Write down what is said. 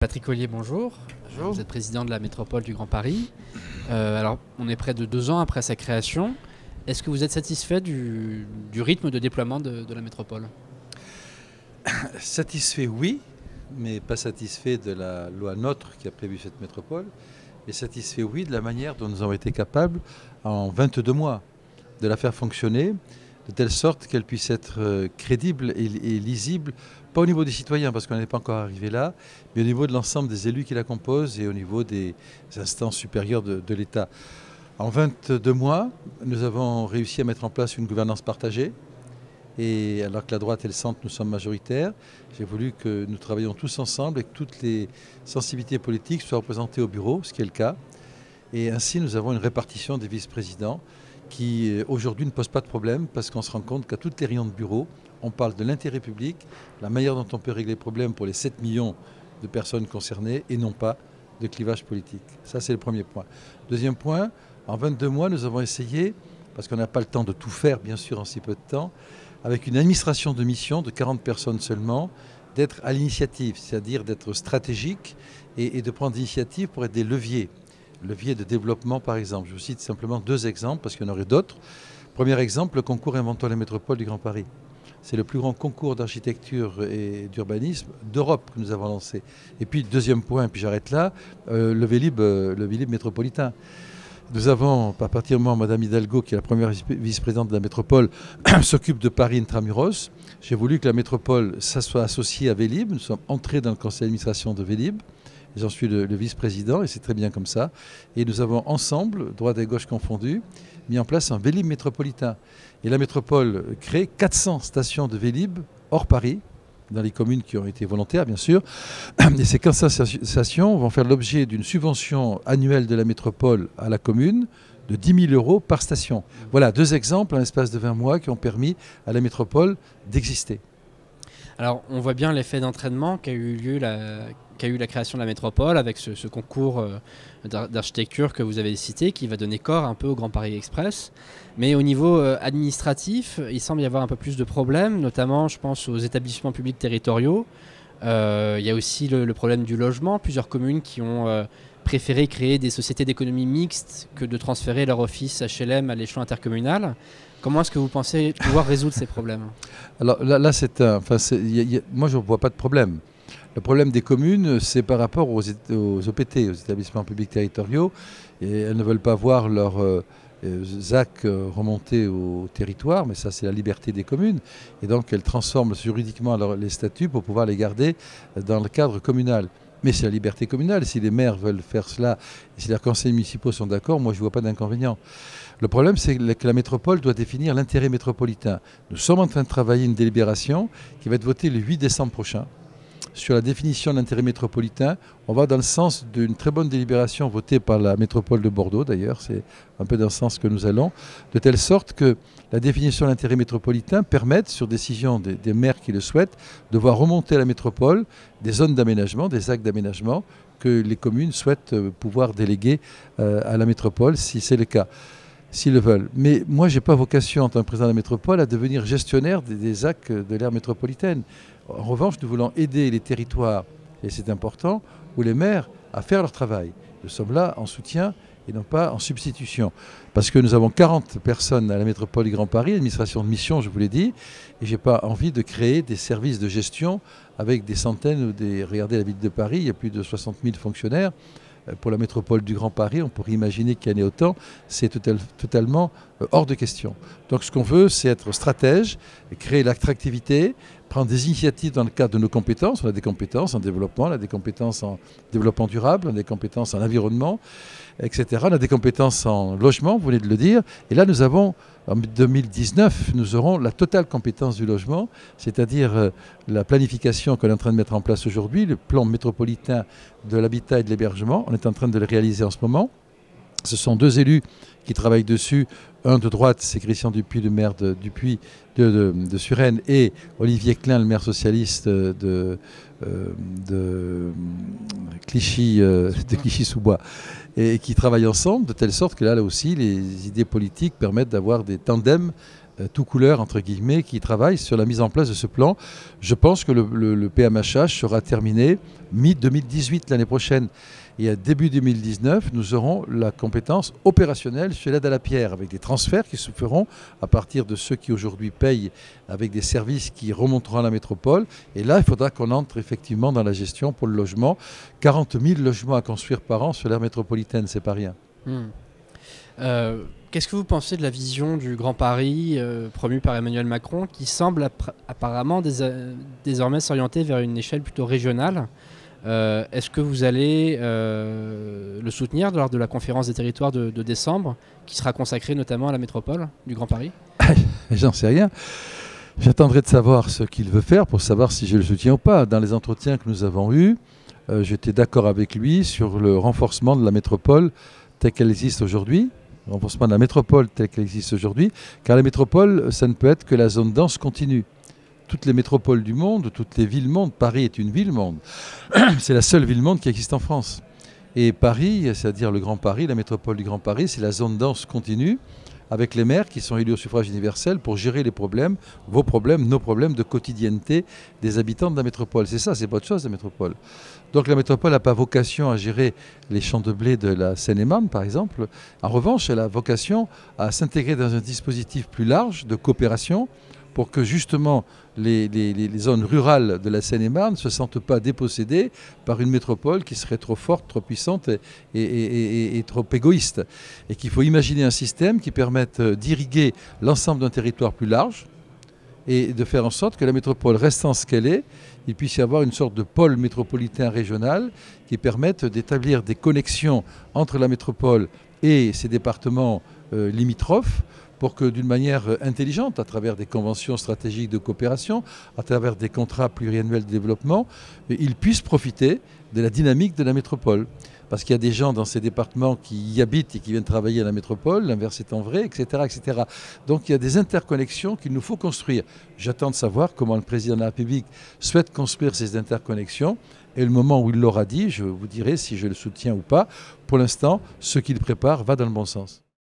Patrick Ollier, bonjour. Bonjour. Vous êtes président de la métropole du Grand Paris. Alors, on est près de 2 ans après sa création. Est-ce que vous êtes satisfait du rythme de déploiement de la métropole? Satisfait, oui, mais pas satisfait de la loi NOTRe qui a prévu cette métropole. Et satisfait, oui, de la manière dont nous avons été capables, en 22 mois, de la faire fonctionner, de telle sorte qu'elle puisse être crédible et lisible, pas au niveau des citoyens, parce qu'on n'est pas encore arrivé là, mais au niveau de l'ensemble des élus qui la composent et au niveau des instances supérieures de l'État. En 22 mois, nous avons réussi à mettre en place une gouvernance partagée. Et alors que la droite et le centre, nous sommes majoritaires, j'ai voulu que nous travaillions tous ensemble et que toutes les sensibilités politiques soient représentées au bureau, ce qui est le cas. Et ainsi, nous avons une répartition des vice-présidents qui, aujourd'hui, ne pose pas de problème parce qu'on se rend compte qu'à toutes les réunions de bureau, on parle de l'intérêt public, la manière dont on peut régler les problèmes pour les 7 millions de personnes concernées et non pas de clivage politique. Ça, c'est le premier point. Deuxième point, en 22 mois, nous avons essayé, parce qu'on n'a pas le temps de tout faire, bien sûr, en si peu de temps, avec une administration de mission de 40 personnes seulement, d'être à l'initiative, c'est-à-dire d'être stratégique et de prendre l'initiative pour être des leviers de développement par exemple. Je vous cite simplement 2 exemples parce qu'il y en aurait d'autres. Premier exemple, le concours Inventons la métropole du Grand Paris. C'est le plus grand concours d'architecture et d'urbanisme d'Europe que nous avons lancé. Et puis deuxième point, puis j'arrête là, le Vélib métropolitain. Nous avons, à partir du moment où Mme Hidalgo, qui est la première vice-présidente de la métropole, s'occupe de Paris Intramuros, j'ai voulu que la métropole soit associée à Vélib. Nous sommes entrés dans le conseil d'administration de Vélib. J'en suis le vice-président et c'est très bien comme ça. Et nous avons ensemble, droite et gauche confondus, mis en place un Vélib métropolitain. Et la métropole crée 400 stations de Vélib hors Paris, dans les communes qui ont été volontaires, bien sûr. Et ces 400 stations vont faire l'objet d'une subvention annuelle de la métropole à la commune de 10 000 € par station. Voilà 2 exemples en l'espace de 20 mois qui ont permis à la métropole d'exister. Alors, on voit bien l'effet d'entraînement qu'a eu la création de la métropole avec ce concours d'architecture que vous avez cité, qui va donner corps un peu au Grand Paris Express. Mais au niveau administratif, il semble y avoir un peu plus de problèmes, notamment, je pense, aux établissements publics territoriaux. Il y a aussi le problème du logement. Plusieurs communes qui ont préféré créer des sociétés d'économie mixte que de transférer leur office HLM à l'échelon intercommunal. Comment est-ce que vous pensez pouvoir résoudre ces problèmes? Alors là moi je ne vois pas de problème. Le problème des communes, c'est par rapport aux OPT, aux établissements publics territoriaux. Et elles ne veulent pas voir leurs ZAC remonter au territoire, mais ça c'est la liberté des communes. Et donc elles transforment juridiquement les statuts pour pouvoir les garder dans le cadre communal. Mais c'est la liberté communale. Si les maires veulent faire cela, et si leurs conseils municipaux sont d'accord, moi je ne vois pas d'inconvénient. Le problème, c'est que la métropole doit définir l'intérêt métropolitain. Nous sommes en train de travailler une délibération qui va être votée le 8 décembre prochain sur la définition de l'intérêt métropolitain. On va dans le sens d'une très bonne délibération votée par la métropole de Bordeaux, d'ailleurs. C'est un peu dans ce sens que nous allons, de telle sorte que la définition de l'intérêt métropolitain permette, sur décision des maires qui le souhaitent, de voir remonter à la métropole des zones d'aménagement, des actes d'aménagement que les communes souhaitent pouvoir déléguer à la métropole, si c'est le cas, s'ils le veulent. Mais moi, je n'ai pas vocation, en tant que président de la métropole, à devenir gestionnaire des actes de l'aire métropolitaine. En revanche, nous voulons aider les territoires, et c'est important, ou les maires, à faire leur travail. Nous sommes là en soutien et non pas en substitution. Parce que nous avons 40 personnes à la métropole du Grand Paris, administration de mission, je vous l'ai dit, et je n'ai pas envie de créer des services de gestion avec des centaines ou des... Regardez la ville de Paris, il y a plus de 60 000 fonctionnaires. Pour la métropole du Grand Paris, on pourrait imaginer qu'il y en ait autant. C'est totalement hors de question. Donc ce qu'on veut, c'est être stratège, créer l'attractivité, prendre des initiatives dans le cadre de nos compétences. On a des compétences en développement, on a des compétences en développement durable, on a des compétences en environnement, etc. On a des compétences en logement, vous venez de le dire. Et là, nous avons, en 2019, nous aurons la totale compétence du logement, c'est-à-dire la planification qu'on est en train de mettre en place aujourd'hui, le plan métropolitain de l'habitat et de l'hébergement. On est en train de le réaliser en ce moment. Ce sont 2 élus qui travaillent dessus. Un de droite, c'est Christian Dupuis, le maire de Suresnes, et Olivier Klein, le maire socialiste de Clichy-sous-Bois, et qui travaillent ensemble de telle sorte que là aussi, les idées politiques permettent d'avoir des tandems tout couleur, entre guillemets, qui travaillent sur la mise en place de ce plan. Je pense que le PMHH sera terminé mi-2018 l'année prochaine. Et à début 2019, nous aurons la compétence opérationnelle sur l'aide à la pierre, avec des transferts qui se feront à partir de ceux qui aujourd'hui payent, avec des services qui remonteront à la métropole. Et là, il faudra qu'on entre effectivement dans la gestion pour le logement. 40 000 logements à construire par an sur l'aire métropolitaine, c'est pas rien. Qu'est-ce que vous pensez de la vision du Grand Paris promue par Emmanuel Macron, qui semble apparemment désormais s'orienter vers une échelle plutôt régionale? Est-ce que vous allez le soutenir lors de la conférence des territoires de décembre, qui sera consacrée notamment à la métropole du Grand Paris? J'en sais rien. J'attendrai de savoir ce qu'il veut faire pour savoir si je le soutiens ou pas. Dans les entretiens que nous avons eus, j'étais d'accord avec lui sur le renforcement de la métropole telle qu'elle existe aujourd'hui. Renforcement de la métropole telle qu'elle existe aujourd'hui, car la métropole, ça ne peut être que la zone dense continue. Toutes les métropoles du monde, toutes les villes-mondes, Paris est une ville-monde. C'est la seule ville-monde qui existe en France. Et Paris, c'est-à-dire le Grand Paris, la métropole du Grand Paris, c'est la zone dense continue, avec les maires qui sont élus au suffrage universel pour gérer les problèmes, vos problèmes, nos problèmes de quotidienneté des habitants de la métropole. C'est ça, c'est pas autre chose, la métropole. Donc la métropole n'a pas vocation à gérer les champs de blé de la Seine-et-Marne, par exemple. En revanche, elle a vocation à s'intégrer dans un dispositif plus large de coopération pour que justement les zones rurales de la Seine-et-Marne ne se sentent pas dépossédées par une métropole qui serait trop forte, trop puissante et trop égoïste. Et qu'il faut imaginer un système qui permette d'irriguer l'ensemble d'un territoire plus large et de faire en sorte que la métropole restant ce qu'elle est, il puisse y avoir une sorte de pôle métropolitain régional qui permette d'établir des connexions entre la métropole et ses départements limitrophes, pour que d'une manière intelligente, à travers des conventions stratégiques de coopération, à travers des contrats pluriannuels de développement, ils puissent profiter de la dynamique de la métropole. Parce qu'il y a des gens dans ces départements qui y habitent et qui viennent travailler à la métropole, l'inverse étant vrai, etc., etc. Donc il y a des interconnexions qu'il nous faut construire. J'attends de savoir comment le président de la République souhaite construire ces interconnexions. Et le moment où il l'aura dit, je vous dirai si je le soutiens ou pas. Pour l'instant, ce qu'il prépare va dans le bon sens.